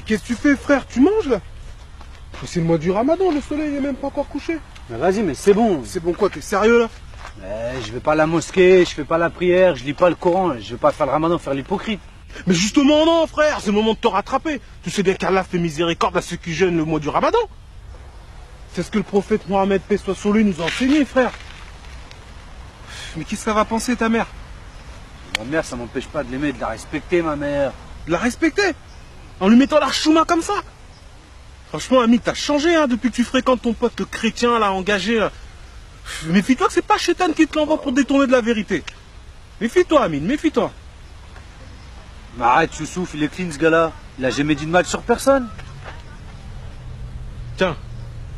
qu'est-ce que tu fais, frère? Tu manges, là? C'est le mois du Ramadan, le soleil est même pas encore couché. Mais vas-y, mais c'est bon. C'est bon quoi, t'es sérieux, là? Mais je vais pas à la mosquée, je fais pas la prière, je lis pas le Coran, je vais pas faire le Ramadan, faire l'hypocrite. Mais justement non, frère, c'est le moment de te rattraper. Tu sais bien qu'Allah fait miséricorde à ceux qui jeûnent le mois du Ramadan. C'est ce que le prophète Mohammed, paix soit sur lui, nous a enseigné, frère. Mais qu'est-ce qu'elle va penser, ta mère? Ma mère, ça m'empêche pas de l'aimer, de la respecter, ma mère. De la respecter? En lui mettant l'archouma comme ça? Franchement, ami, t'as changé, hein, depuis que tu fréquentes ton pote, le chrétien, là, engagé, là. Méfie-toi que c'est pas Chétan qui te l'envoie pour détourner de la vérité. Méfie-toi, Amine, méfie-toi. Mais arrête, Youssouf, il est clean, ce gars-là. Il a jamais dit de mal sur personne. Tiens,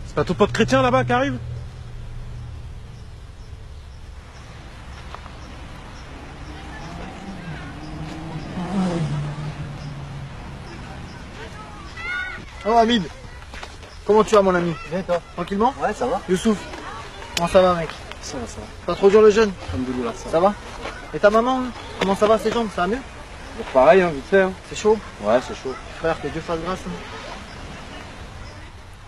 c'est pas ton pote chrétien, là-bas, qui arrive? Oh Amine, comment tu vas mon ami? Bien toi? Tranquillement? Ouais, ça va. Youssouf, comment ça va mec? Ça va, ça va. Pas trop dur le jeûne? Alhamdoulilah, Ça va? Et ta maman, hein, comment ça va ses jambes? Ça va mieux? Pareil, hein, vite fait. Hein. C'est chaud? Ouais, c'est chaud. Frère, que Dieu fasse grâce. Hein.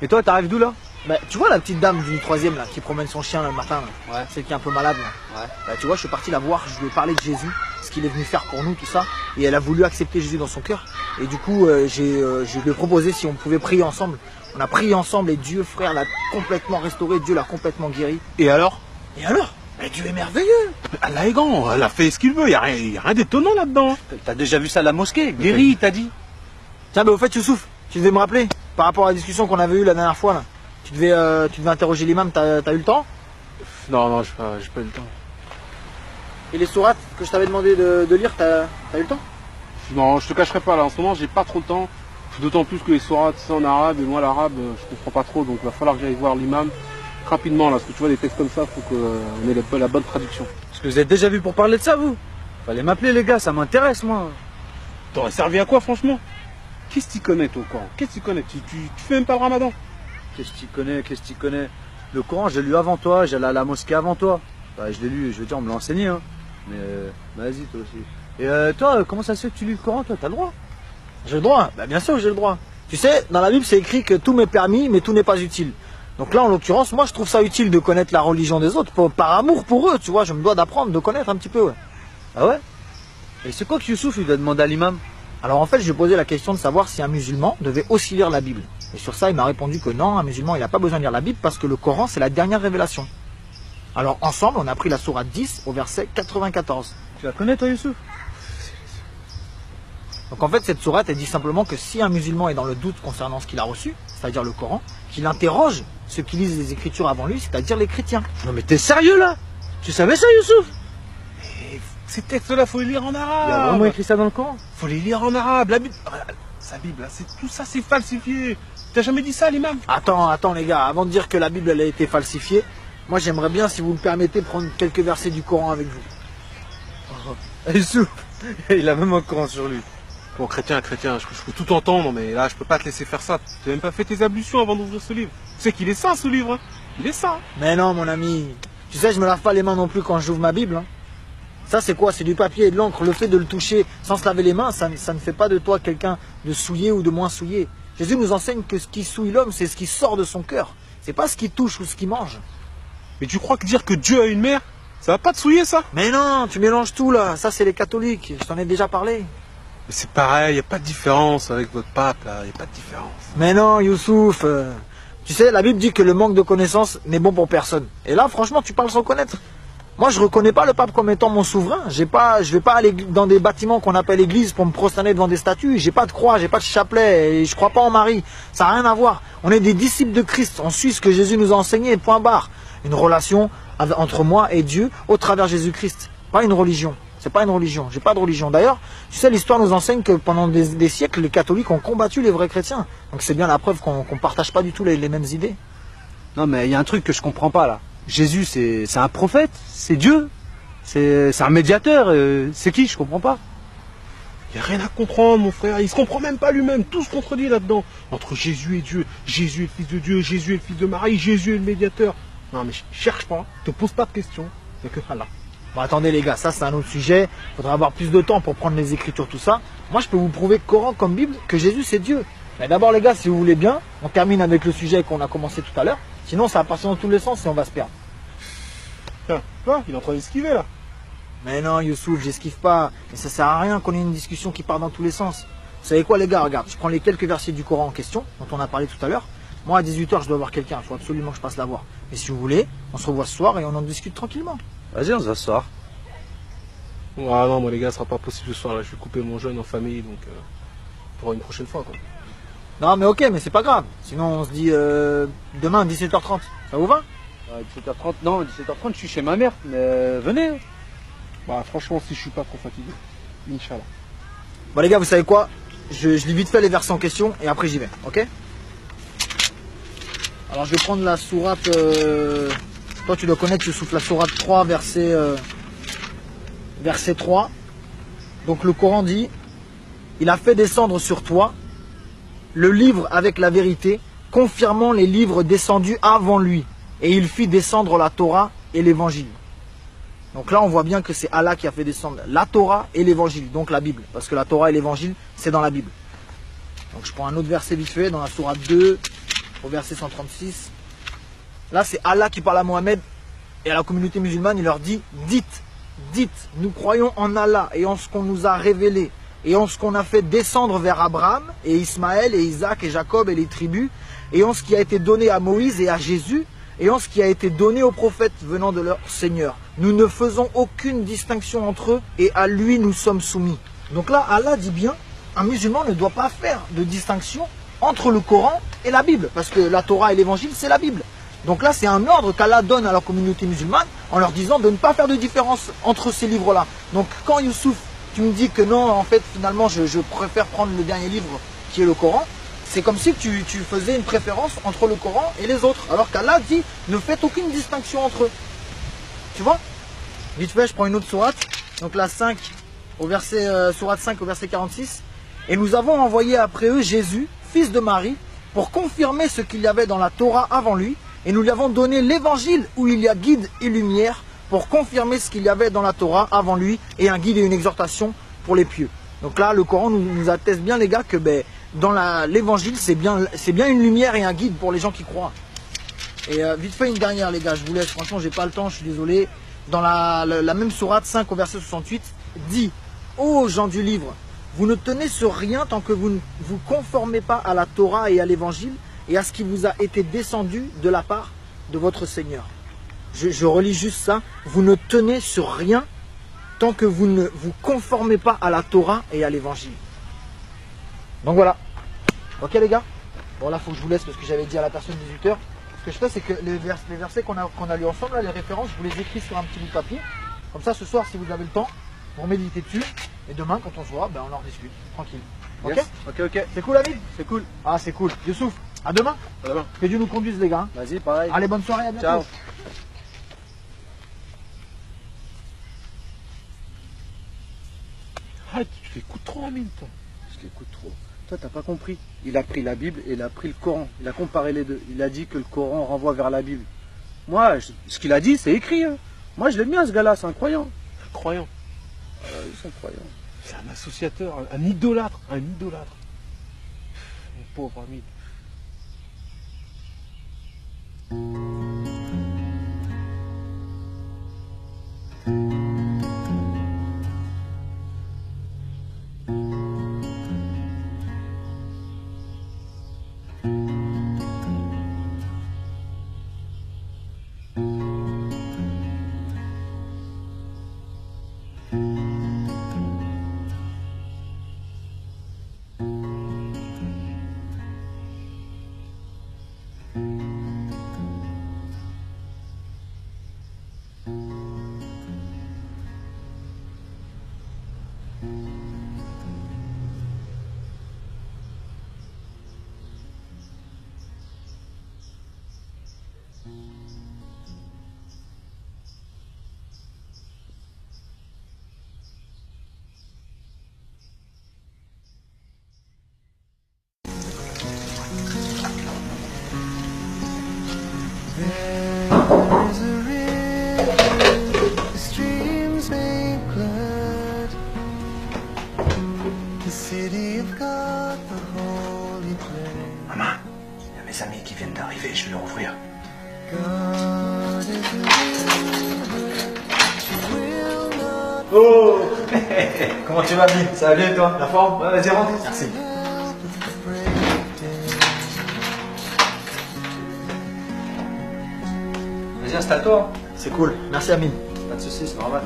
Et toi, t'arrives d'où là? Bah, tu vois la petite dame du 3e là, qui promène son chien là, le matin là, Ouais. celle qui est un peu malade là. Ouais. Bah, tu vois, je suis parti la voir, je lui ai parlé de Jésus, ce qu'il est venu faire pour nous, tout ça. Et elle a voulu accepter Jésus dans son cœur. Et du coup, je lui ai proposé si on pouvait prier ensemble. On a prié ensemble et Dieu, frère, l'a complètement restauré, Dieu l'a complètement guéri. Et alors? Et alors? Mais Dieu est merveilleux! Mais Allah est grand, elle a fait ce qu'il veut, y a rien d'étonnant là-dedans. T'as déjà vu ça à la mosquée? Guéri, t'as dit? Tiens, bah au fait, Youssouf, tu devais me rappeler, par rapport à la discussion qu'on avait eue la dernière fois là. Tu devais interroger l'imam, t'as eu le temps? Non, j'ai pas eu le temps. Et les sourates que je t'avais demandé de lire, t'as eu le temps? Non, je te cacherai pas, là, en ce moment, j'ai pas trop de temps. D'autant plus que les sourates, c'est en arabe, et moi, l'arabe, je comprends pas trop, donc il va falloir que j'aille voir l'imam rapidement, là, parce que tu vois, des textes comme ça, faut qu'on ait la bonne traduction. Parce que vous êtes déjà vu pour parler de ça, vous? Fallait m'appeler, les gars, ça m'intéresse, moi. T'aurais servi à quoi, franchement? Qu'est-ce que tu connais, toi, au Coran? Qu'est-ce que tu connais? Tu fais même pas le Ramadan? Qu'est-ce que tu connais? Qu'est-ce que tu connais? Le Coran, je l'ai lu avant toi, j'allais à la mosquée avant toi. Bah, je l'ai lu, je veux dire, on me l'a enseigné, hein. Mais vas-y, toi aussi. Et toi, comment ça se fait que tu lis le Coran, toi? T'as le droit? J'ai le droit? Bah bien sûr que j'ai le droit. Tu sais, dans la Bible, c'est écrit que tout m'est permis, mais tout n'est pas utile. Donc là, en l'occurrence, moi, je trouve ça utile de connaître la religion des autres, par amour pour eux, tu vois, je me dois d'apprendre, de connaître un petit peu, ouais. Ah ouais? Et c'est quoi que Youssouf, il doit demander à l'imam? Alors en fait, je lui ai posé la question de savoir si un musulman devait aussi lire la Bible. Et sur ça, il m'a répondu que non, un musulman, il n'a pas besoin de lire la Bible parce que le Coran, c'est la dernière révélation. Alors ensemble, on a pris la sourate 10 au verset 94. Tu la connais, toi, Youssouf? Donc en fait, cette sourate, elle dit simplement que si un musulman est dans le doute concernant ce qu'il a reçu, c'est-à-dire le Coran, qu'il interroge ceux qui lisent les Écritures avant lui, c'est-à-dire les chrétiens. Non mais t'es sérieux, là? Tu savais ça, Youssouf? Et ces textes-là, faut les lire en arabe. Il y a vraiment écrit ça dans le Coran? Faut les lire en arabe. La Bible, sa Bible, là, tout ça, c'est falsifié. T'as jamais dit ça à l'imam? Attends les gars, avant de dire que la Bible elle a été falsifiée, moi j'aimerais bien, si vous me permettez, prendre quelques versets du Coran avec vous. Youssouf, il a même un Coran sur lui. Bon, chrétien, je peux tout entendre, mais là, je peux pas te laisser faire ça. Tu n'as même pas fait tes ablutions avant d'ouvrir ce livre. Tu sais qu'il est saint, ce livre, hein. Il est saint. Mais non, mon ami. Tu sais, je me lave pas les mains non plus quand j'ouvre ma Bible. Hein. Ça, c'est quoi? C'est du papier et de l'encre. Le fait de le toucher sans se laver les mains, ça ne fait pas de toi quelqu'un de souillé ou de moins souillé. Jésus nous enseigne que ce qui souille l'homme, c'est ce qui sort de son cœur. C'est pas ce qui touche ou ce qui mange. Mais tu crois que dire que Dieu a une mère, ça va pas te souiller, ça? Mais non, tu mélanges tout, là. Ça, c'est les catholiques. Je t'en ai déjà parlé. Mais c'est pareil, y a pas de différence avec votre pape, là. Y a pas de différence. Mais non, Youssouf. Tu sais, la Bible dit que le manque de connaissance n'est bon pour personne. Et là, franchement, tu parles sans connaître. Moi, je reconnais pas le pape comme étant mon souverain. Je vais pas aller dans des bâtiments qu'on appelle église pour me prosterner devant des statues. J'ai pas de croix, j'ai pas de chapelet, et je crois pas en Marie. Ça n'a rien à voir. On est des disciples de Christ. On suit ce que Jésus nous a enseigné, point barre. Une relation entre moi et Dieu au travers Jésus-Christ. Pas une religion. C'est pas une religion. J'ai pas de religion. D'ailleurs, tu sais, l'histoire nous enseigne que pendant des siècles, les catholiques ont combattu les vrais chrétiens. Donc c'est bien la preuve qu'on partage pas du tout les mêmes idées. Non mais il y a un truc que je comprends pas, là. Jésus, c'est un prophète, c'est Dieu, c'est un médiateur, c'est qui? Je comprends pas. Y a rien à comprendre, mon frère. Il se comprend même pas lui-même. Tout se contredit là-dedans. Entre Jésus et Dieu. Jésus est le fils de Dieu. Jésus est le fils de Marie. Jésus est le médiateur. Non, mais cherche pas. Te pose pas de questions. C'est que Allah. Bon, attendez les gars, ça c'est un autre sujet. Faudra avoir plus de temps pour prendre les Écritures, tout ça. Moi, je peux vous prouver Coran comme Bible que Jésus c'est Dieu. Mais d'abord les gars, si vous voulez bien, on termine avec le sujet qu'on a commencé tout à l'heure. Sinon ça va passer dans tous les sens et on va se perdre. Tiens, toi, il est en train d'esquiver là. Mais non Youssouf, j'esquive pas. Mais ça sert à rien qu'on ait une discussion qui part dans tous les sens. Vous savez quoi les gars, regarde, je prends les quelques versets du Coran en question, dont on a parlé tout à l'heure. Moi à 18h je dois voir quelqu'un, il faut absolument que je passe la voir. Mais si vous voulez, on se revoit ce soir et on en discute tranquillement. Vas-y, on se voit ce soir. Ah non, moi les gars, ce sera pas possible ce soir là. Je vais couper mon jeûne en famille, donc pour une prochaine fois quoi. Non mais ok, mais c'est pas grave. Sinon on se dit demain à 17h30. Ça vous va? 17h30, non, 17h30, je suis chez ma mère. Mais venez. Bah franchement, si je suis pas trop fatigué, Inch'Allah. Bon les gars, vous savez quoi? Je lis vite fait les versets en question et après j'y vais, ok? Alors je vais prendre la sourate, toi tu dois connaître, tu souffles la sourate 3, verset 3. Donc le Coran dit, il a fait descendre sur toi le livre avec la vérité, confirmant les livres descendus avant lui. Et il fit descendre la Torah et l'évangile. Donc là on voit bien que c'est Allah qui a fait descendre la Torah et l'évangile, donc la Bible. Parce que la Torah et l'évangile, c'est dans la Bible. Donc je prends un autre verset vite fait, dans la sourate 2, au verset 136. Là c'est Allah qui parle à Mohammed et à la communauté musulmane, il leur dit, dites, nous croyons en Allah et en ce qu'on nous a révélé et en ce qu'on a fait descendre vers Abraham et Ismaël et Isaac et Jacob et les tribus et en ce qui a été donné à Moïse et à Jésus et en ce qui a été donné aux prophètes venant de leur Seigneur. Nous ne faisons aucune distinction entre eux et à lui nous sommes soumis. Donc là Allah dit bien, un musulman ne doit pas faire de distinction entre le Coran et la Bible parce que la Torah et l'évangile c'est la Bible. Donc là c'est un ordre qu'Allah donne à la communauté musulmane en leur disant de ne pas faire de différence entre ces livres-là. Donc quand Youssouf, tu me dis que non, en fait finalement je préfère prendre le dernier livre qui est le Coran, c'est comme si tu faisais une préférence entre le Coran et les autres. Alors qu'Allah dit ne faites aucune distinction entre eux. Tu vois? Vite fait, je prends une autre sourate. Donc la 5 au verset sourate 5 au verset 46. Et nous avons envoyé après eux Jésus, fils de Marie, pour confirmer ce qu'il y avait dans la Torah avant lui. Et nous lui avons donné l'évangile où il y a guide et lumière pour confirmer ce qu'il y avait dans la Torah avant lui et un guide et une exhortation pour les pieux. Donc là, le Coran nous atteste bien les gars que dans l'évangile, c'est bien une lumière et un guide pour les gens qui croient. Et vite fait une dernière les gars, je vous laisse, franchement j'ai pas le temps, je suis désolé. Dans la même sourate 5 au verset 68, dit « Ô gens du livre, vous ne tenez sur rien tant que vous ne vous conformez pas à la Torah et à l'évangile et à ce qui vous a été descendu de la part de votre Seigneur. » Je relis juste ça. Vous ne tenez sur rien tant que vous ne vous conformez pas à la Torah et à l'évangile. Donc voilà. Ok les gars? Bon là il faut que je vous laisse parce que j'avais dit à la personne 18h. Ce que je fais c'est que les versets qu'on a lus ensemble, là, les références, je vous les écris sur un petit bout de papier. Comme ça ce soir si vous avez le temps, vous méditez dessus. Et demain quand on se voit, on en discute. Tranquille. Ok? Yes. Ok. C'est cool David? C'est cool. Ah c'est cool. Youssouf, à demain. À demain. Que Dieu nous conduise les gars. Vas-y, pareil. Allez, bonne soirée, à bientôt. Ciao. Ah, tu l'écoutes trop en mine, toi. Je l'écoute trop. Toi, t'as pas compris. Il a pris la Bible et il a pris le Coran. Il a comparé les deux. Il a dit que le Coran renvoie vers la Bible. Moi, ce qu'il a dit, c'est écrit. Hein. Moi, je l'aime bien, ce gars-là. C'est un croyant. Un croyant. C'est un croyant. C'est un associateur, un idolâtre. Un idolâtre. Mon pauvre ami. There's a river, the streams make blood. The city of God, the holy place. Comment tu vas, Ami? Ça va bien, toi? La forme? Ouais, vas-y, rentre. Merci. Vas-y, installe-toi. C'est cool. Merci, Amine. Pas de soucis, c'est normal.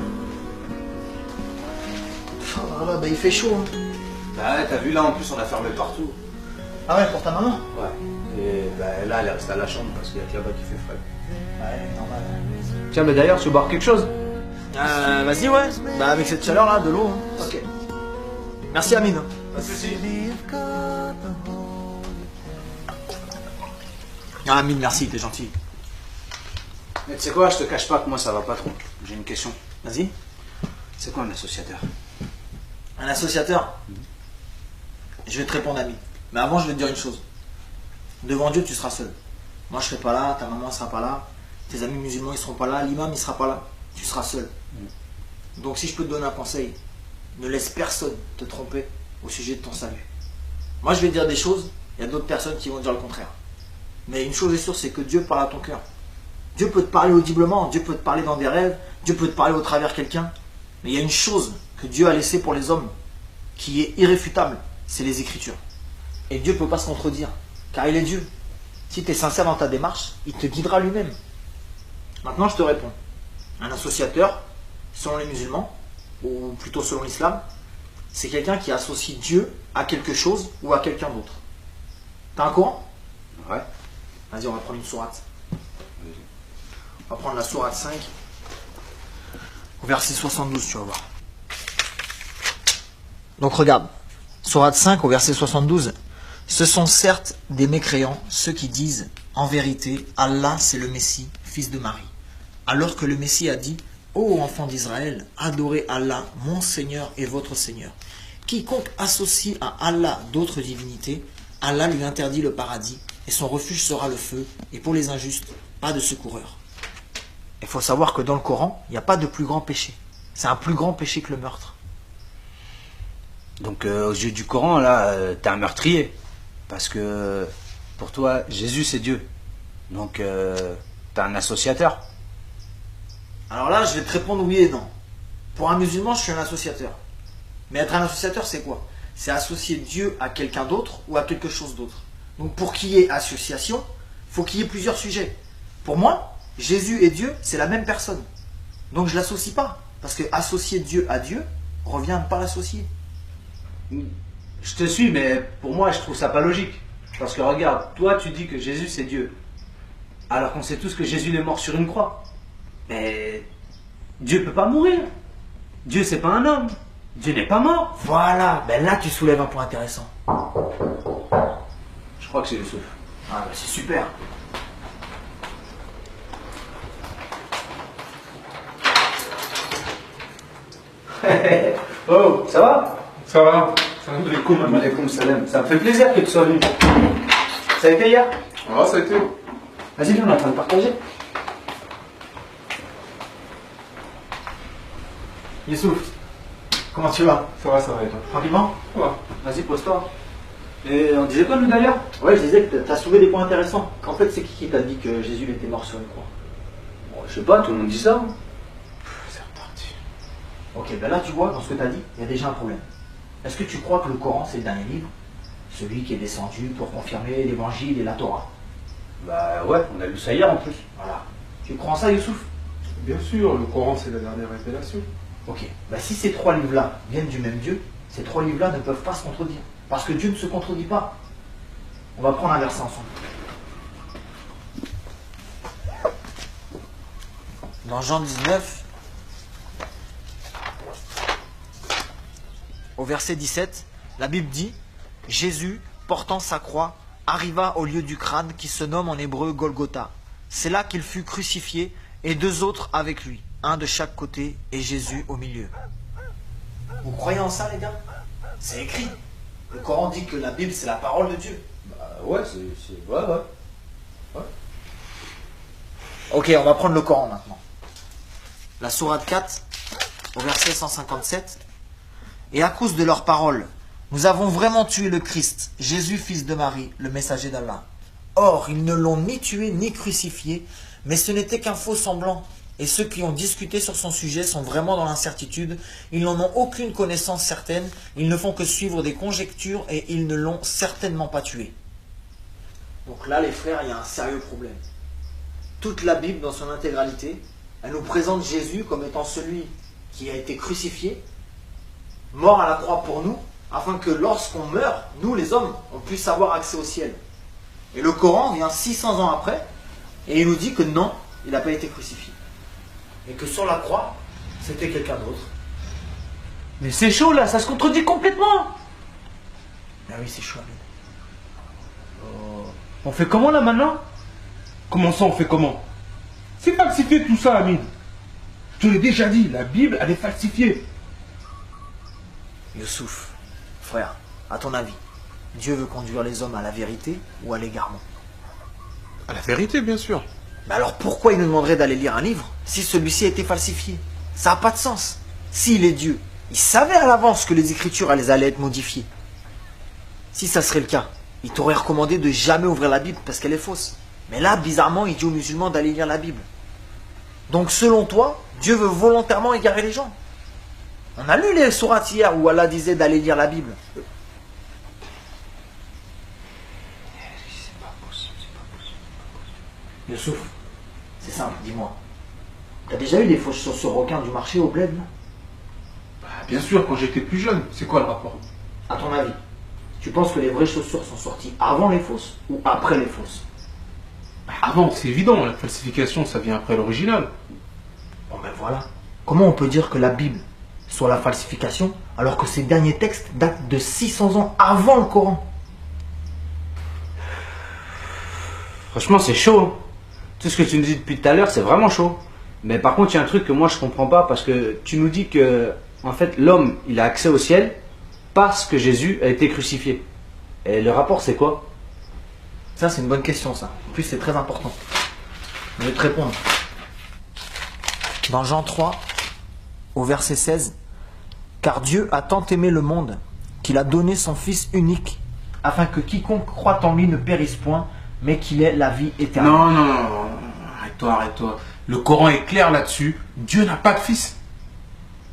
Oh là, bah il fait chaud. Hein. Bah ouais, t'as vu là, en plus, on a fermé partout. Ah ouais, pour ta maman? Ouais. Et bah là, elle est restée à la chambre parce qu'il y a que là-bas qui fait frais. Ouais, normal. Tiens, mais d'ailleurs, tu veux boire quelque chose? Vas-y, ouais. Bah avec cette chaleur là, de l'eau. Hein. Ok. Merci, Amine. Pas de soucis. Ah, Amine, merci, t'es gentil. Mais tu sais quoi, je te cache pas que moi, ça va pas trop. J'ai une question. Vas-y. C'est quoi un associateur? Un associateur? Je vais te répondre, Amine. Mais avant, je vais te dire une chose. Devant Dieu, tu seras seul. Moi, je serai pas là, ta maman sera pas là, tes amis musulmans, ils seront pas là, l'imam, il sera pas là. Tu seras seul. Donc, si je peux te donner un conseil, ne laisse personne te tromper au sujet de ton salut. Moi, je vais te dire des choses, il y a d'autres personnes qui vont dire le contraire. Mais une chose est sûre, c'est que Dieu parle à ton cœur. Dieu peut te parler audiblement, Dieu peut te parler dans des rêves, Dieu peut te parler au travers de quelqu'un. Mais il y a une chose que Dieu a laissée pour les hommes, qui est irréfutable, c'est les Écritures. Et Dieu ne peut pas se contredire, car il est Dieu. Si tu es sincère dans ta démarche, il te guidera lui-même. Maintenant, je te réponds. Un associateur, selon les musulmans, ou plutôt selon l'islam, c'est quelqu'un qui associe Dieu à quelque chose ou à quelqu'un d'autre. T'as un Coran? Ouais. Vas-y, on va prendre une sourate. On va prendre la sourate 5, au verset 72, tu vas voir. Donc regarde, sourate 5 au verset 72. Ce sont certes des mécréants, ceux qui disent, en vérité, Allah c'est le Messie, fils de Marie. Alors que le Messie a dit, ô enfants d'Israël, adorez Allah, mon Seigneur et votre Seigneur. Quiconque associe à Allah d'autres divinités, Allah lui interdit le paradis, et son refuge sera le feu, et pour les injustes, pas de secoureur. Il faut savoir que dans le Coran, il n'y a pas de plus grand péché. C'est un plus grand péché que le meurtre. Donc, aux yeux du Coran, là, t'es un meurtrier. Parce que, pour toi, Jésus, c'est Dieu. Donc, t'es un associateur. Alors là, je vais te répondre oui et non. Pour un musulman, je suis un associateur. Mais être un associateur, c'est quoi? C'est associer Dieu à quelqu'un d'autre ou à quelque chose d'autre. Donc pour qu'il y ait association, il faut qu'il y ait plusieurs sujets. Pour moi, Jésus et Dieu, c'est la même personne. Donc je ne l'associe pas. Parce que associer Dieu à Dieu revient à ne pas l'associer. Je te suis, mais pour moi, je trouve ça pas logique. Parce que regarde, toi, tu dis que Jésus, c'est Dieu. Alors qu'on sait tous que Jésus est mort sur une croix. Mais Dieu peut pas mourir. Dieu, c'est pas un homme. Dieu n'est pas mort. Voilà, ben là tu soulèves un point intéressant. Je crois que c'est Youssouf. Ah ben c'est super. Oh, ça va? Ça va? Salam alaikum. Alaykoum salam. Ça me fait plaisir que tu sois venu. Ça a été hier? Ah, ça a été. Vas-y, viens, on est en train de partager. Youssouf, comment tu vas? Ça va et toi? Tranquillement? Ça va. Vas-y, pose-toi. Et on disait quoi, nous, d'ailleurs? Ouais, je disais que tu as soulevé des points intéressants. En fait, c'est qui t'a dit que Jésus était mort sur une croix? Bon, je sais pas, tout le monde dit ça. C'est reparti. Ok, ben là tu vois, dans ce que tu as dit, il y a déjà un problème. Est-ce que tu crois que le Coran c'est le dernier livre? Celui qui est descendu pour confirmer l'évangile et la Torah? Bah ouais, on a lu ça hier en plus. Voilà. Tu crois en ça, Youssouf? Bien sûr, le Coran c'est la dernière révélation. Ok. Ben si ces trois livres-là viennent du même Dieu, ces trois livres-là ne peuvent pas se contredire. Parce que Dieu ne se contredit pas. On va prendre un verset ensemble. Dans Jean 19, au verset 17, la Bible dit, Jésus, portant sa croix, arriva au lieu du crâne qui se nomme en hébreu Golgotha. C'est là qu'il fut crucifié et deux autres avec lui, un de chaque côté et Jésus au milieu. Vous croyez en ça, les gars? C'est écrit. Le Coran dit que la Bible, c'est la parole de Dieu. Bah ouais, c'est... Ouais. Ok, on va prendre le Coran maintenant. La sourate 4, au verset 157. Et à cause de leurs paroles, nous avons vraiment tué le Christ, Jésus, fils de Marie, le messager d'Allah. Or, ils ne l'ont ni tué ni crucifié, mais ce n'était qu'un faux semblant. Et ceux qui ont discuté sur son sujet sont vraiment dans l'incertitude. Ils n'en ont aucune connaissance certaine. Ils ne font que suivre des conjectures et ils ne l'ont certainement pas tué. Donc là, les frères, il y a un sérieux problème. Toute la Bible, dans son intégralité, elle nous présente Jésus comme étant celui qui a été crucifié, mort à la croix pour nous, afin que lorsqu'on meurt, nous les hommes, on puisse avoir accès au ciel. Et le Coran vient 600 ans après, et il nous dit que non, il n'a pas été crucifié. Et que sur la croix, c'était quelqu'un d'autre. Mais c'est chaud là, ça se contredit complètement. Ah oui, c'est chaud. On fait comment là maintenant? Comment ça, on fait comment? C'est falsifié tout ça, Amine. Je te l'ai déjà dit, la Bible, elle est falsifiée. Youssouf, frère, à ton avis, Dieu veut conduire les hommes à la vérité ou à l'égarement? À la vérité, bien sûr. Mais alors pourquoi il nous demanderait d'aller lire un livre si celui-ci a été falsifié? Ça n'a pas de sens. S'il est Dieu, il savait à l'avance que les Écritures elles allaient être modifiées. Si ça serait le cas, il t'aurait recommandé de jamais ouvrir la Bible parce qu'elle est fausse. Mais là, bizarrement, il dit aux musulmans d'aller lire la Bible. Donc selon toi, Dieu veut volontairement égarer les gens. On a lu les sourates hier où Allah disait d'aller lire la Bible. Youssouf, c'est simple, dis-moi. T'as déjà eu des fausses chaussures requins du marché au bled, là? Bah, bien sûr, quand j'étais plus jeune. C'est quoi le rapport? À ton avis, tu penses que les vraies chaussures sont sorties avant les fausses ou après les fausses? Bah, avant, c'est évident. La falsification, ça vient après l'original. Bon ben voilà. Comment on peut dire que la Bible soit la falsification alors que ces derniers textes datent de 600 ans avant le Coran? Franchement, c'est chaud. Hein. Tout ce que tu nous dis depuis tout à l'heure, c'est vraiment chaud. Mais par contre, il y a un truc que moi je comprends pas parce que tu nous dis que en fait l'homme il a accès au ciel parce que Jésus a été crucifié. Et le rapport c'est quoi? Ça c'est une bonne question ça. En plus c'est très important. Je vais te répondre. Dans Jean 3, au verset 16, car Dieu a tant aimé le monde qu'il a donné son Fils unique afin que quiconque croit en lui ne périsse point mais qu'il ait la vie éternelle. Non, non, non, non. Arrête-toi, arrête-toi. Le Coran est clair là-dessus. Dieu n'a pas de fils.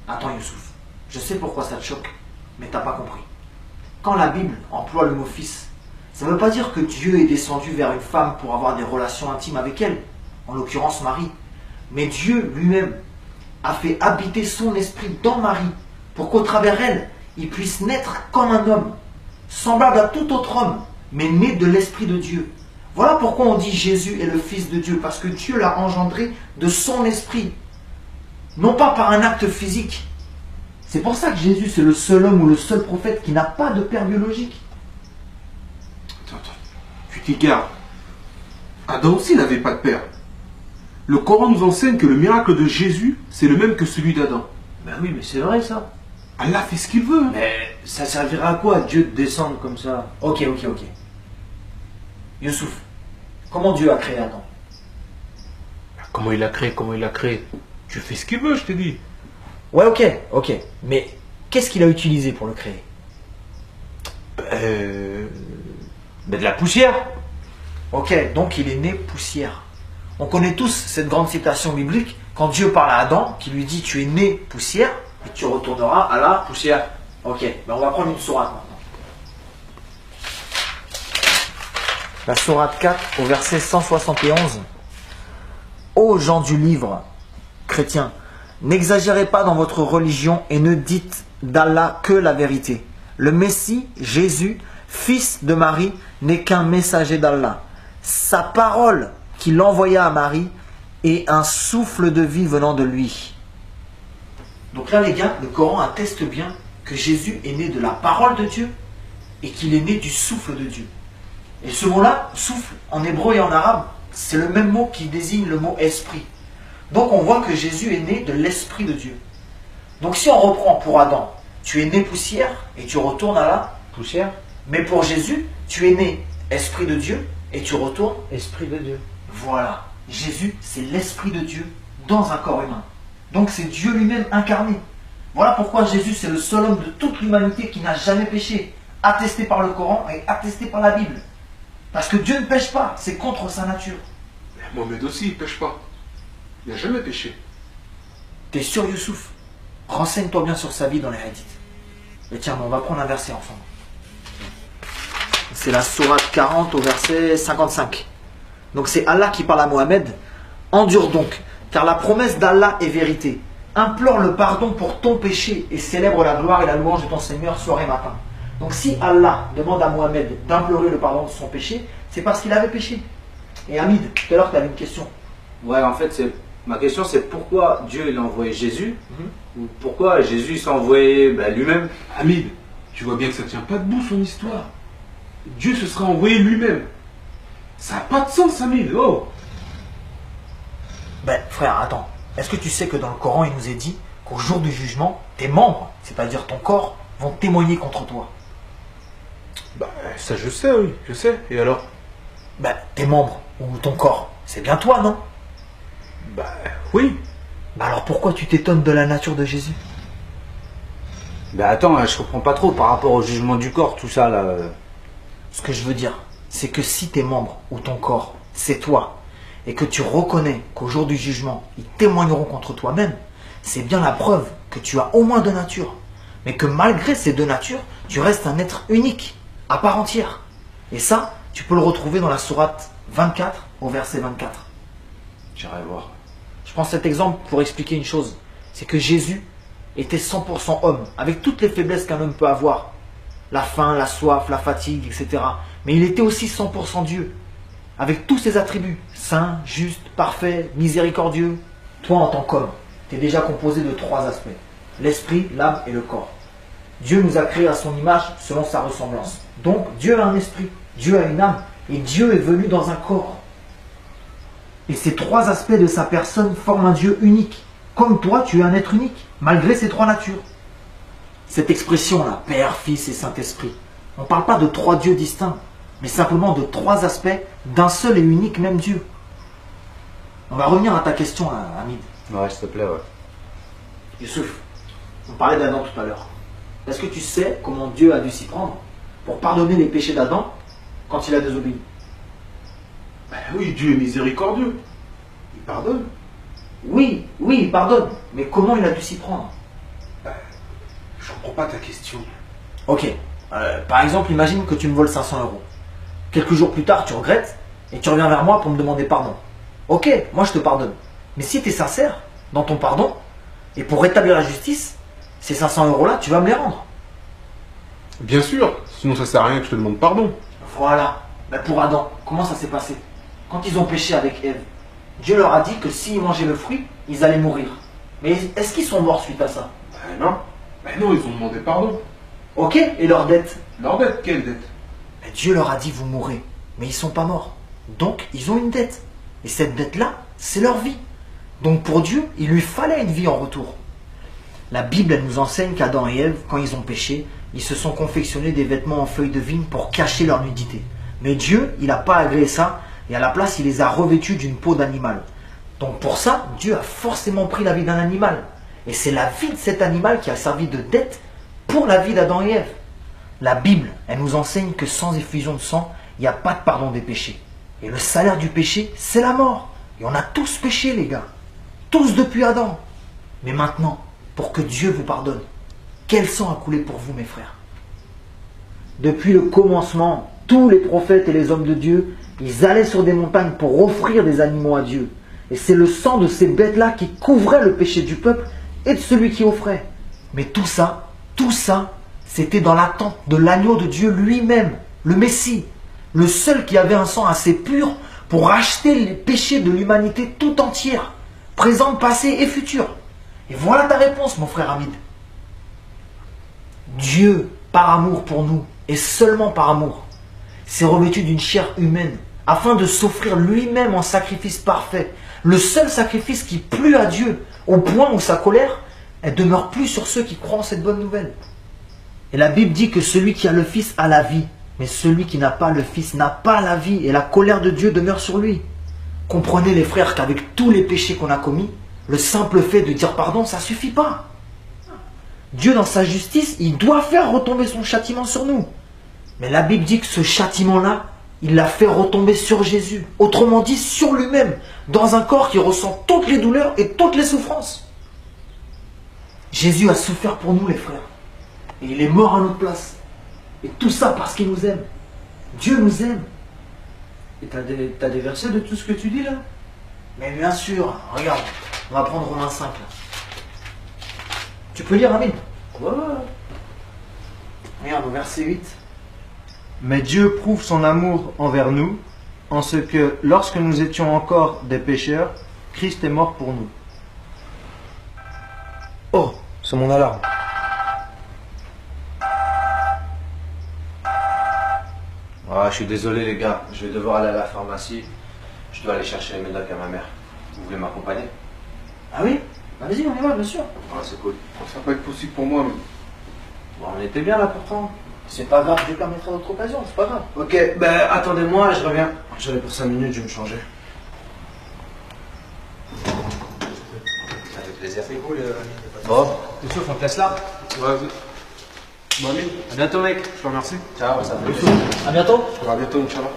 Attends Youssouf, je sais pourquoi ça te choque, mais t'as pas compris. Quand la Bible emploie le mot fils, ça ne veut pas dire que Dieu est descendu vers une femme pour avoir des relations intimes avec elle, en l'occurrence Marie. Mais Dieu lui-même a fait habiter son esprit dans Marie, pour qu'au travers elle, il puisse naître comme un homme, semblable à tout autre homme, mais né de l'esprit de Dieu. Voilà pourquoi on dit Jésus est le Fils de Dieu, parce que Dieu l'a engendré de son esprit, non pas par un acte physique. C'est pour ça que Jésus c'est le seul homme ou le seul prophète qui n'a pas de père biologique. Attends, tu t'égares. Adam aussi n'avait pas de père. Le Coran nous enseigne que le miracle de Jésus, c'est le même que celui d'Adam. Ben oui, mais c'est vrai ça. Allah fait ce qu'il veut. Mais ça servira à quoi Dieu de descendre comme ça? Ok. Youssouf, comment Dieu a créé Adam? Comment il a créé? Tu fais ce qu'il veut, je t'ai dit. Ouais, ok. Mais qu'est-ce qu'il a utilisé pour le créer? Ben de la poussière. Ok, donc il est né poussière. On connaît tous cette grande citation biblique quand Dieu parle à Adam, qui lui dit tu es né poussière et tu retourneras à la poussière. Ok, ben on va prendre une sourate maintenant. La sourate 4 au verset 171. Ô gens du livre, chrétiens, n'exagérez pas dans votre religion et ne dites d'Allah que la vérité. Le Messie, Jésus, fils de Marie, n'est qu'un messager d'Allah. Sa parole qu'il envoya à Marie est un souffle de vie venant de lui. Donc là les gars, le Coran atteste bien que Jésus est né de la parole de Dieu et qu'il est né du souffle de Dieu. Et ce mot-là, souffle, en hébreu et en arabe, c'est le même mot qui désigne le mot esprit. Donc on voit que Jésus est né de l'esprit de Dieu. Donc si on reprend pour Adam, tu es né poussière et tu retournes à la Poussière. mais pour Jésus, tu es né esprit de Dieu et tu retournes. Esprit de Dieu. Voilà, Jésus, c'est l'esprit de Dieu dans un corps humain. Donc c'est Dieu lui-même incarné. Voilà pourquoi Jésus, c'est le seul homme de toute l'humanité qui n'a jamais péché, attesté par le Coran et attesté par la Bible. Parce que Dieu ne pêche pas, c'est contre sa nature. Mohamed aussi, il pêche pas. Il n'a jamais péché. T'es sûr, Youssouf? Renseigne-toi bien sur sa vie dans les hadiths. Et tiens, on va prendre un verset ensemble. C'est la sourate 40 au verset 55. Donc c'est Allah qui parle à Mohammed. Endure donc, car la promesse d'Allah est vérité. Implore le pardon pour ton péché et célèbre la gloire et la louange de ton Seigneur soir et matin. Donc si Allah demande à Mohammed d'implorer le pardon de son péché, c'est parce qu'il avait péché. Et Hamid, tout à l'heure tu avais une question. Ouais, en fait, ma question c'est pourquoi Dieu il a envoyé Jésus ou pourquoi Jésus s'est envoyé lui-même. Hamid, tu vois bien que ça tient pas debout son histoire. Dieu se sera envoyé lui-même. Ça n'a pas de sens, Hamid. Oh. Ben frère, attends. Est-ce que tu sais que dans le Coran il nous est dit qu'au jour du jugement, tes membres, c'est-à-dire ton corps, vont témoigner contre toi? Bah, ça je sais, oui, je sais. Et alors? Ben tes membres ou ton corps, c'est bien toi, non? Bah, oui. Ben alors pourquoi tu t'étonnes de la nature de Jésus? Ben attends, je comprends pas trop par rapport au jugement du corps, tout ça là. Ce que je veux dire, c'est que si tes membres ou ton corps, c'est toi, et que tu reconnais qu'au jour du jugement, ils témoigneront contre toi-même, c'est bien la preuve que tu as au moins deux natures, mais que malgré ces deux natures, tu restes un être unique, à part entière. Et ça, tu peux le retrouver dans la sourate 24 au verset 24. J'irai voir. Je prends cet exemple pour expliquer une chose, c'est que Jésus était 100% homme, avec toutes les faiblesses qu'un homme peut avoir, la faim, la soif, la fatigue, etc. Mais il était aussi 100% Dieu, avec tous ses attributs, saint, juste, parfait, miséricordieux. Toi, en tant qu'homme, tu es déjà composé de trois aspects, l'esprit, l'âme et le corps. Dieu nous a créés à son image, selon sa ressemblance. Donc, Dieu a un esprit, Dieu a une âme, et Dieu est venu dans un corps. Et ces trois aspects de sa personne forment un Dieu unique. Comme toi, tu es un être unique, malgré ces trois natures. Cette expression-là, Père, Fils et Saint-Esprit, on ne parle pas de trois dieux distincts, mais simplement de trois aspects d'un seul et unique même Dieu. On va revenir à ta question, Hamid. Ouais, s'il te plaît, ouais. Youssouf, on parlait d'Adam tout à l'heure. Est-ce que tu sais comment Dieu a dû s'y prendre pour pardonner les péchés d'Adam quand il a désobéi? Bah oui, Dieu est miséricordieux. Il pardonne. Oui, il pardonne. Mais comment il a dû s'y prendre? Je comprends pas ta question. Ok. Par exemple, imagine que tu me voles 500 euros. Quelques jours plus tard, tu regrettes et tu reviens vers moi pour me demander pardon. Ok, moi je te pardonne. Mais si tu es sincère dans ton pardon et pour rétablir la justice, ces 500 euros-là, tu vas me les rendre. Bien sûr, sinon ça sert à rien que je te demande pardon. Voilà. Ben pour Adam, comment ça s'est passé? Quand ils ont péché avec Ève, Dieu leur a dit que s'ils mangeaient le fruit, ils allaient mourir. Mais est-ce qu'ils sont morts suite à ça? Ben non, ils ont demandé pardon. Ok, et leur dette? Leur dette, quelle dette? Ben Dieu leur a dit vous mourrez, mais ils sont pas morts. Donc ils ont une dette. Et cette dette-là, c'est leur vie. Donc pour Dieu, il lui fallait une vie en retour. La Bible, elle nous enseigne qu'Adam et Ève, quand ils ont péché, ils se sont confectionnés des vêtements en feuilles de vigne pour cacher leur nudité. Mais Dieu, il n'a pas agréé ça, et à la place, il les a revêtus d'une peau d'animal. Donc pour ça, Dieu a forcément pris la vie d'un animal. Et c'est la vie de cet animal qui a servi de dette pour la vie d'Adam et Ève. La Bible, elle nous enseigne que sans effusion de sang, il n'y a pas de pardon des péchés. Et le salaire du péché, c'est la mort. Et on a tous péché, les gars. Tous depuis Adam. Mais maintenant, pour que Dieu vous pardonne, quel sang a coulé pour vous, mes frères? Depuis le commencement, tous les prophètes et les hommes de Dieu, ils allaient sur des montagnes pour offrir des animaux à Dieu. Et c'est le sang de ces bêtes-là qui couvrait le péché du peuple et de celui qui offrait. Mais tout ça, c'était dans l'attente de l'agneau de Dieu lui-même, le Messie, le seul qui avait un sang assez pur pour racheter les péchés de l'humanité tout entière, présente, passée et future. Et voilà ta réponse, mon frère Hamid. Dieu, par amour pour nous, et seulement par amour, s'est revêtu d'une chair humaine afin de s'offrir lui-même en sacrifice parfait, le seul sacrifice qui plut à Dieu, au point où sa colère, elle demeure plus sur ceux qui croient en cette bonne nouvelle. Et la Bible dit que celui qui a le Fils a la vie, mais celui qui n'a pas le Fils n'a pas la vie, et la colère de Dieu demeure sur lui. Comprenez les frères qu'avec tous les péchés qu'on a commis, le simple fait de dire pardon, ça ne suffit pas. Dieu, dans sa justice, il doit faire retomber son châtiment sur nous. Mais la Bible dit que ce châtiment-là, il l'a fait retomber sur Jésus. Autrement dit, sur lui-même, dans un corps qui ressent toutes les douleurs et toutes les souffrances. Jésus a souffert pour nous, les frères. Et il est mort à notre place. Et tout ça parce qu'il nous aime. Dieu nous aime. Et t'as des versets de tout ce que tu dis là? Mais bien sûr, regarde, on va prendre Romains 5 là. Tu peux lire, Amine? Ouais. Regarde, au verset 8. Mais Dieu prouve son amour envers nous, en ce que, lorsque nous étions encore des pécheurs, Christ est mort pour nous. Oh, c'est mon alarme. Ah, je suis désolé les gars, je vais devoir aller à la pharmacie. Je dois aller chercher les médocs à ma mère. Vous voulez m'accompagner? Ah oui? Bah, vas-y, on y va, bien sûr. Ah, c'est cool. Ça va pas être possible pour moi, mais... Bon, on était bien là pourtant. C'est pas grave, je permettrai d'autres occasions, c'est pas grave. Ok, ben attendez-moi, je reviens. J'allais pour 5 minutes, je vais me changer. Ça fait plaisir. C'est cool, Bon, tout sauf, on te laisse là. Ouais, bon, Amine, À bientôt mec. je te remercie. Ciao, ça fait plaisir. À bientôt. À bientôt, Inch'Allah.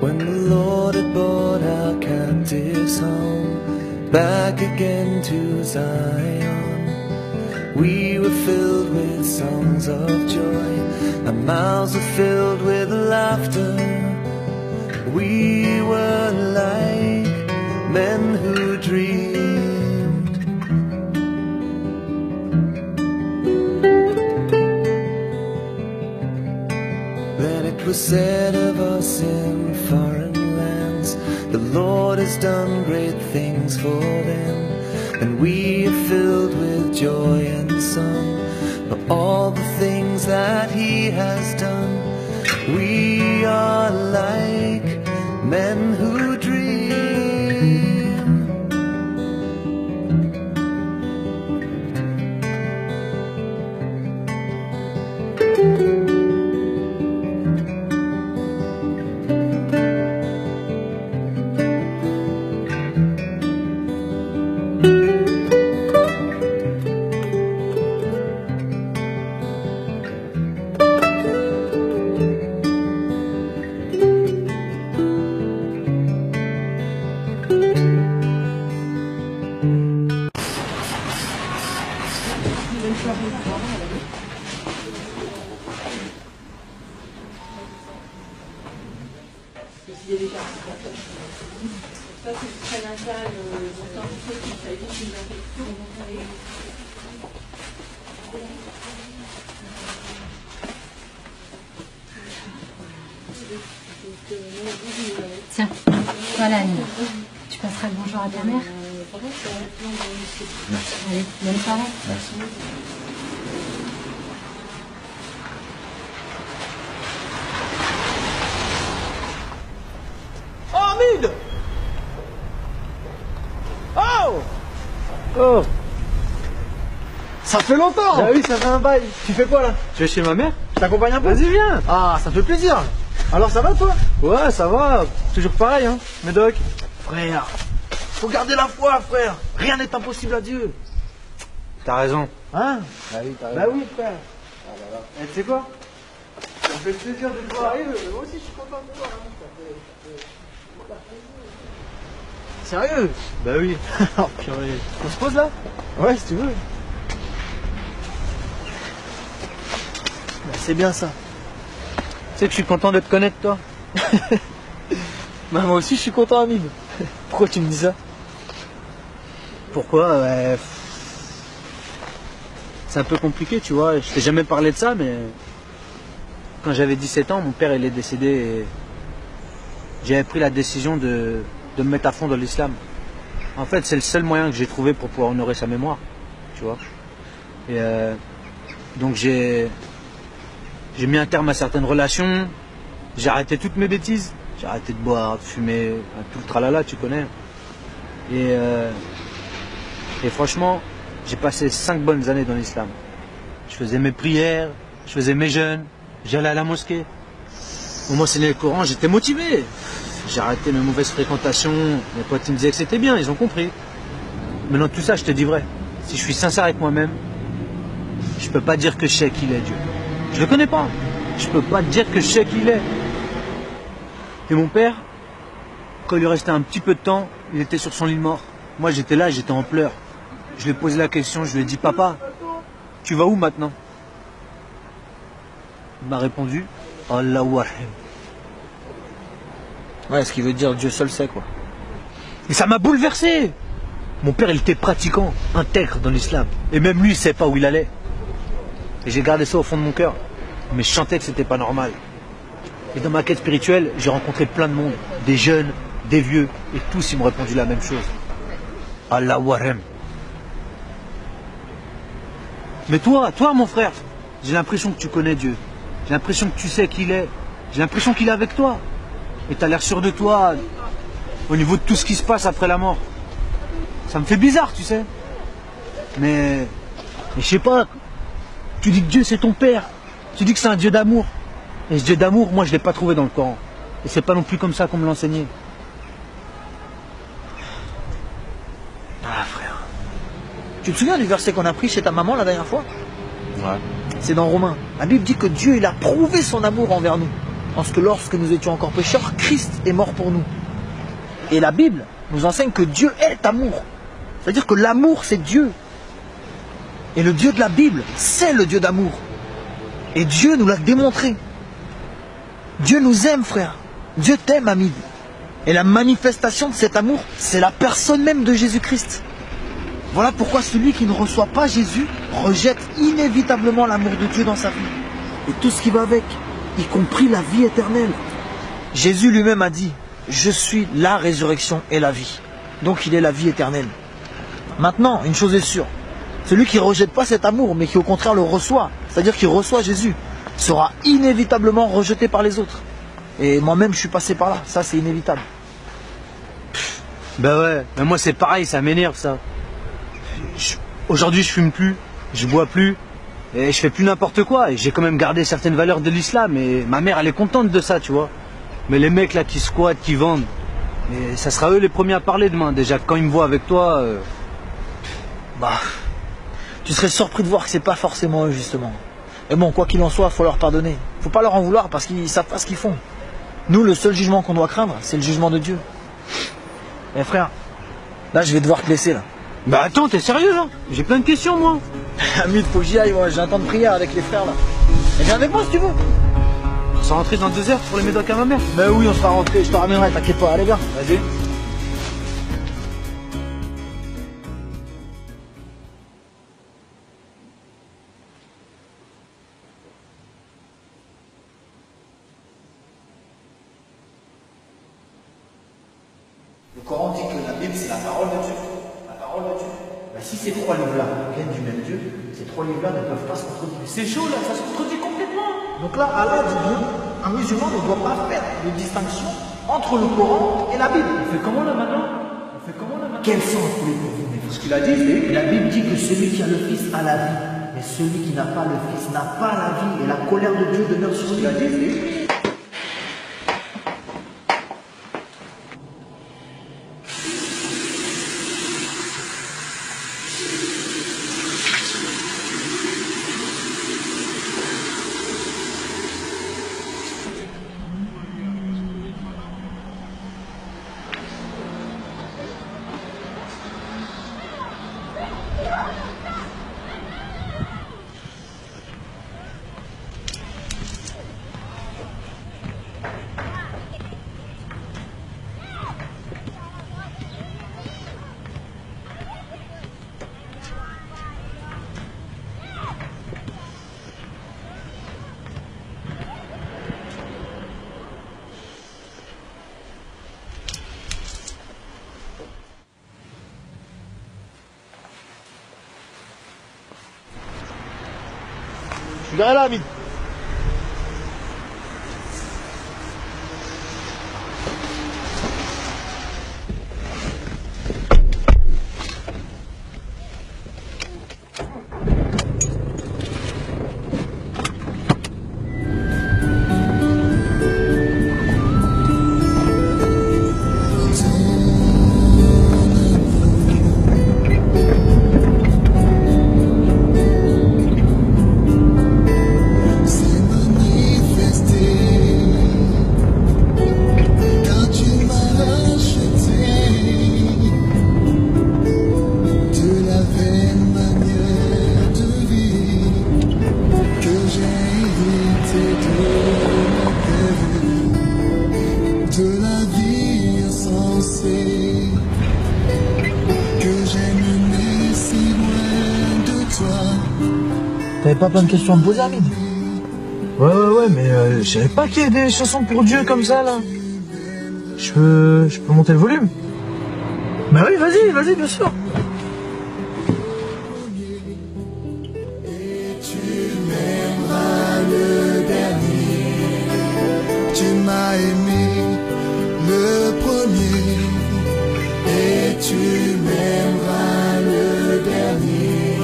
When the Lord had brought our captives home, back again to Zion, we were filled with songs of joy, our mouths were filled with laughter. We were like men who dreamed. Then it was said of us in foreign lands, the Lord has done great things for them, and we are filled with joy and song of all the things that He has done. We are like men who dream. Ça, c'est prénatal, c'est un truc qui ça évite une infection. Tiens, voilà Annie. Tu passeras le bonjour à ta mère. Allez, bonne soirée. Oh, Amine! Oh! Oh! Ça fait longtemps! Ah oui, ça fait un bail. Tu fais quoi là? Je vais chez ma mère. Je t'accompagne un peu? Vas-y, viens. Ah, ça fait plaisir. Alors ça va toi? Ouais, ça va. Toujours pareil, hein. Médoc. Frère, faut garder la foi, frère. Rien n'est impossible à Dieu. T'as raison. Hein? Bah oui, t'as Bah oui, frère. Et tu sais quoi? Ça me fait plaisir de te voir. Moi aussi, je suis content de te voir. Sérieux? Bah oui. Oh, purée. On se pose là? Ouais, si tu veux. Bah, c'est bien ça. Tu sais que je suis content de te connaître, toi. Bah, moi aussi, je suis content, Amine. Pourquoi tu me dis ça? Pourquoi? Ouais. C'est un peu compliqué, tu vois. Je t'ai jamais parlé de ça, mais quand j'avais 17 ans, mon père il est décédé et j'avais pris la décision de me mettre à fond dans l'islam. En fait, c'est le seul moyen que j'ai trouvé pour pouvoir honorer sa mémoire, tu vois. Et donc j'ai mis un terme à certaines relations. J'ai arrêté toutes mes bêtises. J'ai arrêté de boire, de fumer, tout le tralala, tu connais. Et franchement, j'ai passé 5 bonnes années dans l'islam. Je faisais mes prières, je faisais mes jeûnes, j'allais à la mosquée. On m'enseignait le Coran, j'étais motivé. J'ai arrêté mes mauvaises fréquentations, mes potes ils me disaient que c'était bien, ils ont compris. Mais dans tout ça, je te dis vrai, si je suis sincère avec moi-même, je peux pas dire que je sais qui il est Dieu. Je le connais pas. Je peux pas te dire que je sais qui il est. Et mon père, quand il lui restait un petit peu de temps, il était sur son lit de mort. Moi j'étais là, j'étais en pleurs. Je lui ai posé la question, je lui ai dit, papa, tu vas où maintenant? Il m'a répondu, Allahu Arham. Ouais, ce qui veut dire Dieu seul sait, quoi. Et ça m'a bouleversé. Mon père, il était pratiquant, intègre dans l'islam. Et même lui, il ne savait pas où il allait. Et j'ai gardé ça au fond de mon cœur. Mais je sentais que c'était pas normal. Et dans ma quête spirituelle, j'ai rencontré plein de monde. Des jeunes, des vieux. Et tous, ils m'ont répondu la même chose. Allahu Arham. Mais toi, mon frère, j'ai l'impression que tu connais Dieu. J'ai l'impression que tu sais qui il est. J'ai l'impression qu'il est avec toi. Et tu as l'air sûr de toi au niveau de tout ce qui se passe après la mort. Ça me fait bizarre, tu sais. Mais je sais pas. Tu dis que Dieu c'est ton père. Tu dis que c'est un Dieu d'amour. Et ce Dieu d'amour, moi je l'ai pas trouvé dans le Coran. Et c'est pas non plus comme ça qu'on me l'enseignait. Ah, frère. Tu te souviens du verset qu'on a pris chez ta maman la dernière fois? Ouais. C'est dans Romains. La Bible dit que Dieu, il a prouvé son amour envers nous. Parce que lorsque nous étions encore pécheurs, Christ est mort pour nous. Et la Bible nous enseigne que Dieu est amour. C'est-à-dire que l'amour, c'est Dieu. Et le Dieu de la Bible, c'est le Dieu d'amour. Et Dieu nous l'a démontré. Dieu nous aime, frère. Dieu t'aime, Hamid. Et la manifestation de cet amour, c'est la personne même de Jésus-Christ. Voilà pourquoi celui qui ne reçoit pas Jésus rejette inévitablement l'amour de Dieu dans sa vie. Et tout ce qui va avec, y compris la vie éternelle. Jésus lui-même a dit, je suis la résurrection et la vie. Donc il est la vie éternelle. Maintenant, une chose est sûre. Celui qui ne rejette pas cet amour, mais qui au contraire le reçoit, c'est-à-dire qui reçoit Jésus, sera inévitablement rejeté par les autres. Et moi-même, je suis passé par là. Ça, c'est inévitable. Ben ouais, mais moi c'est pareil, ça m'énerve ça. Aujourd'hui je fume plus, je bois plus, et je fais plus n'importe quoi. Et j'ai quand même gardé certaines valeurs de l'islam, et ma mère elle est contente de ça, tu vois. Mais les mecs là qui squattent, qui vendent, mais ça sera eux les premiers à parler demain. Déjà quand ils me voient avec toi, Bah, tu serais surpris de voir que c'est pas forcément eux, justement. Et bon, quoi qu'il en soit, faut leur pardonner. Faut pas leur en vouloir parce qu'ils savent pas ce qu'ils font. Nous, le seul jugement qu'on doit craindre, c'est le jugement de Dieu. Eh frère, là je vais devoir te laisser là. Bah attends, t'es sérieux là? J'ai plein de questions moi. Hamid, faut que j'y aille, moi, j'ai un temps de prière avec les frères là. Et viens avec moi si tu veux. On s'est rentré dans 2 heures pour les médocs à ma mère. Mais oui, on sera rentré, je te ramènerai, t'inquiète pas, allez viens. Vas-y. Le Coran dit que la Bible c'est la parole de Dieu. La parole de Dieu. Mais si ces 3 livres-là viennent du même Dieu, ces 3 livres-là ne peuvent pas se contredire. C'est chaud là, ça se contredit complètement. Donc là, Allah dit bien, un musulman ne doit pas faire de distinction entre le Coran et la Bible. On fait comment là maintenant? Quel sens voulez-vous donner? Ce qu'il a dit, c'est la Bible dit que celui qui a le Fils a la vie. Mais celui qui n'a pas le Fils n'a pas la vie, et la colère de Dieu demeure sur lui. Je suis derrière là, Hamid. T'avais pas plein de questions à me poser, Hamid? Ouais, mais je savais pas qu'il y ait des chansons pour Dieu comme ça, là. Je peux monter le volume? Bah oui, vas-y, bien sûr. Tu m'as aimé le premier et tu m'aimeras le dernier.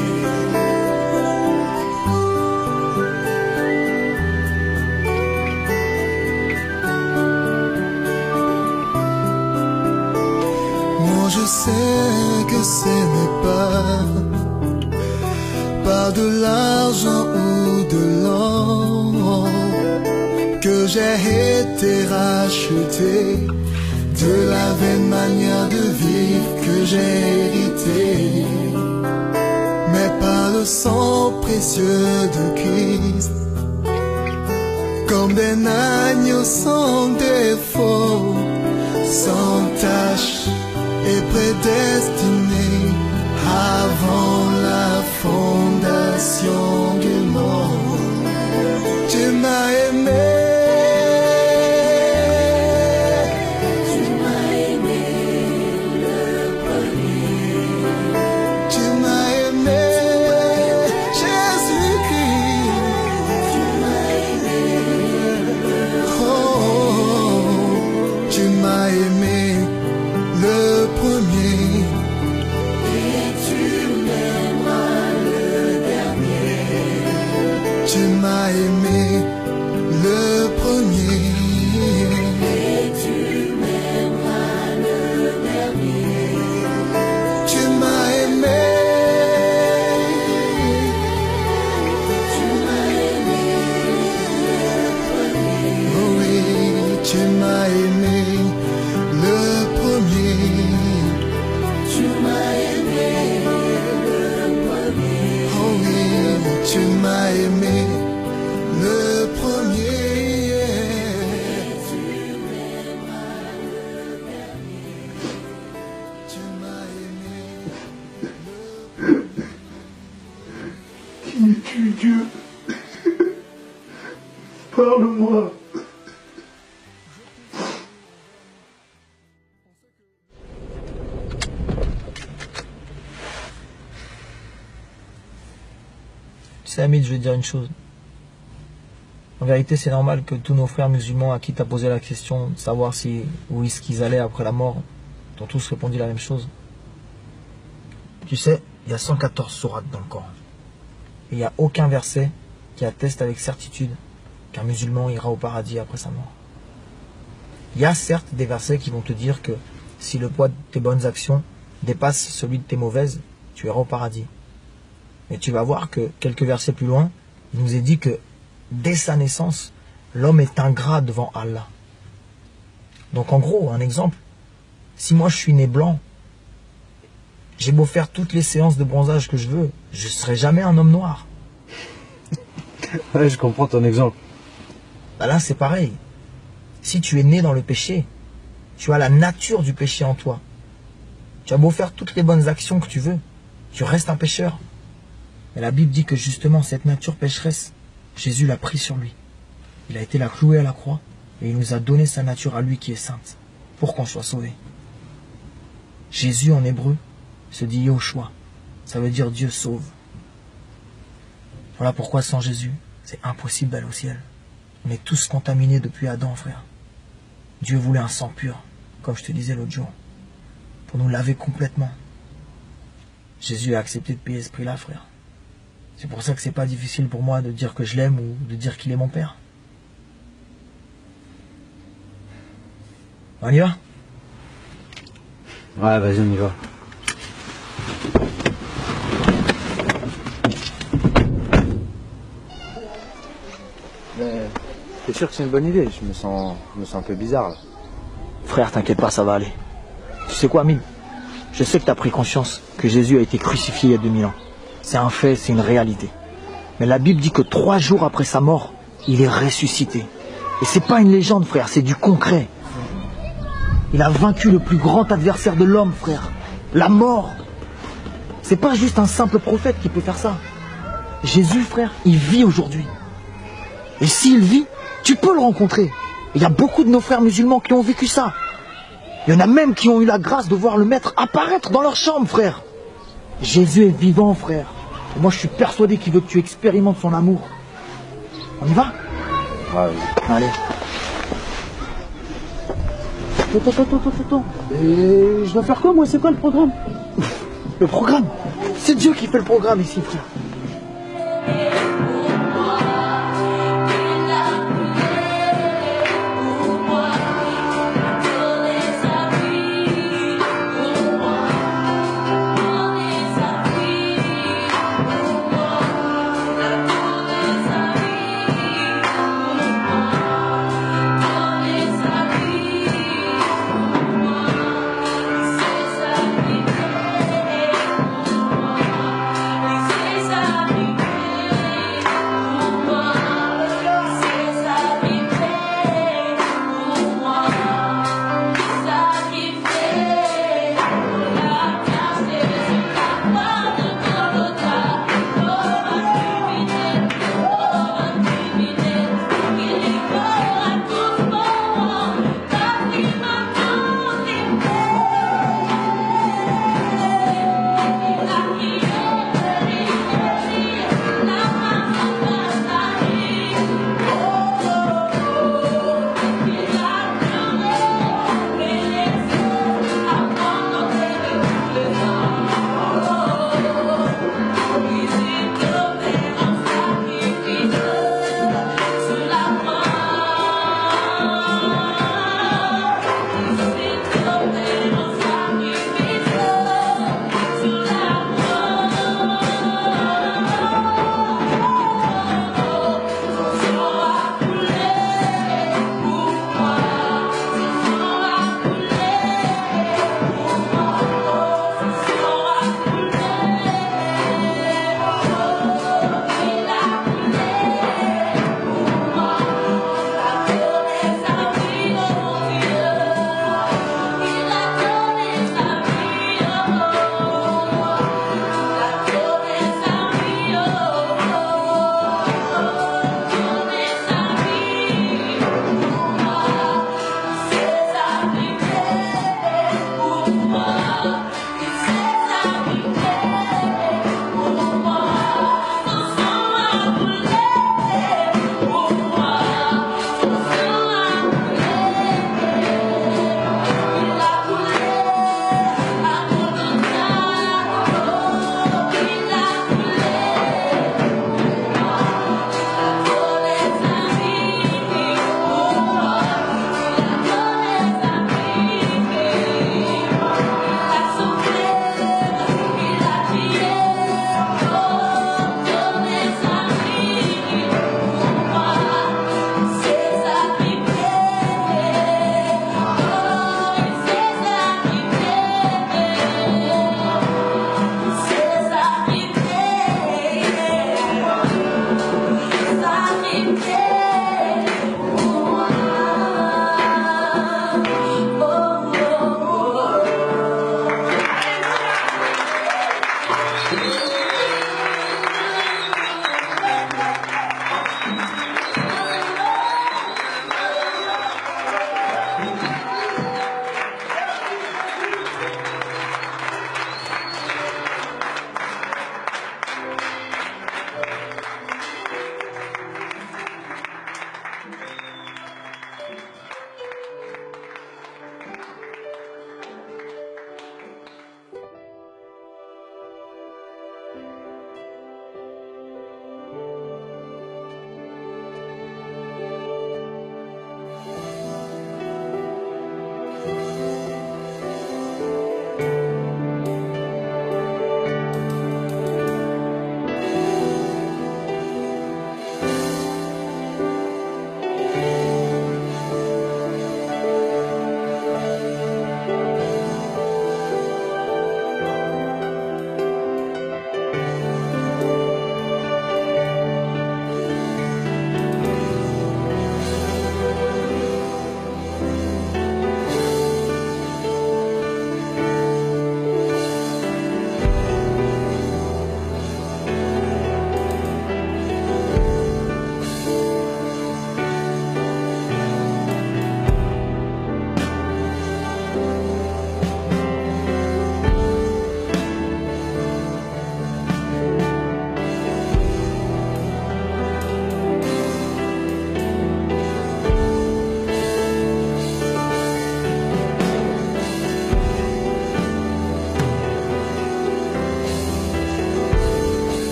Moi je sais que ce n'est pas par de l'argent ou de l'or que j'ai été racheté, de la vaine manière de vivre que j'ai hérité, mais par le sang précieux de Christ, comme des agneaux sans défaut, sans tache et prédestiné avant la fondation du monde. Tu m'as aimé. Tu m'as aimé le premier et tu m'aimeras le dernier. Tu m'as aimé. Tu m'as aimé le premier. Oh oui, tu m'as aimé le premier. Tu m'as aimé le premier. Oh oui, tu m'as aimé. Le premier, tu m'aimeras le dernier. Tu m'as aimé le premier. Qui es-tu, Dieu? Parle-moi. Tu sais, Hamid, je vais te dire une chose. En vérité, c'est normal que tous nos frères musulmans à qui tu as posé la question de savoir où est-ce qu'ils allaient après la mort, t'ont tous répondu la même chose. Tu sais, il y a 114 sourates dans le Coran. Et il n'y a aucun verset qui atteste avec certitude qu'un musulman ira au paradis après sa mort. Il y a certes des versets qui vont te dire que si le poids de tes bonnes actions dépasse celui de tes mauvaises, tu iras au paradis. Mais tu vas voir que quelques versets plus loin, il nous est dit que dès sa naissance, l'homme est ingrat devant Allah. Donc en gros, un exemple, si moi je suis né blanc, j'ai beau faire toutes les séances de bronzage que je veux, je ne serai jamais un homme noir. Ouais, je comprends ton exemple. Bah là c'est pareil. Si tu es né dans le péché, tu as la nature du péché en toi. Tu as beau faire toutes les bonnes actions que tu veux, tu restes un pécheur. Mais la Bible dit que justement cette nature pécheresse, Jésus l'a pris sur lui. Il a été la cloué à la croix et il nous a donné sa nature à lui qui est sainte pour qu'on soit sauvé. Jésus en hébreu se dit Yoshua, ça veut dire Dieu sauve. Voilà pourquoi sans Jésus, c'est impossible d'aller au ciel. On est tous contaminés depuis Adam, frère. Dieu voulait un sang pur, comme je te disais l'autre jour, pour nous laver complètement. Jésus a accepté de payer ce prix-là, frère. C'est pour ça que c'est pas difficile pour moi de dire que je l'aime ou de dire qu'il est mon père. On y va? Ouais, vas-y, on y va. Mais t'es sûr que c'est une bonne idée? Je me sens un peu bizarre là. Frère, t'inquiète pas, ça va aller. Tu sais quoi, Amine? Je sais que t'as pris conscience que Jésus a été crucifié il y a 2000 ans. C'est un fait, c'est une réalité. Mais la Bible dit que 3 jours après sa mort, il est ressuscité. Et c'est pas une légende, frère, c'est du concret. Il a vaincu le plus grand adversaire de l'homme, frère. La mort. C'est pas juste un simple prophète qui peut faire ça. Jésus, frère, il vit aujourd'hui. Et s'il vit, tu peux le rencontrer. Il y a beaucoup de nos frères musulmans qui ont vécu ça. Il y en a même qui ont eu la grâce de voir le maître apparaître dans leur chambre, frère. Jésus est vivant, frère. Et moi, je suis persuadé qu'il veut que tu expérimentes son amour. On y va? Ouais, allez. Attends. Et je dois faire quoi, moi? C'est quoi le programme? Le programme? C'est Dieu qui fait le programme ici, frère.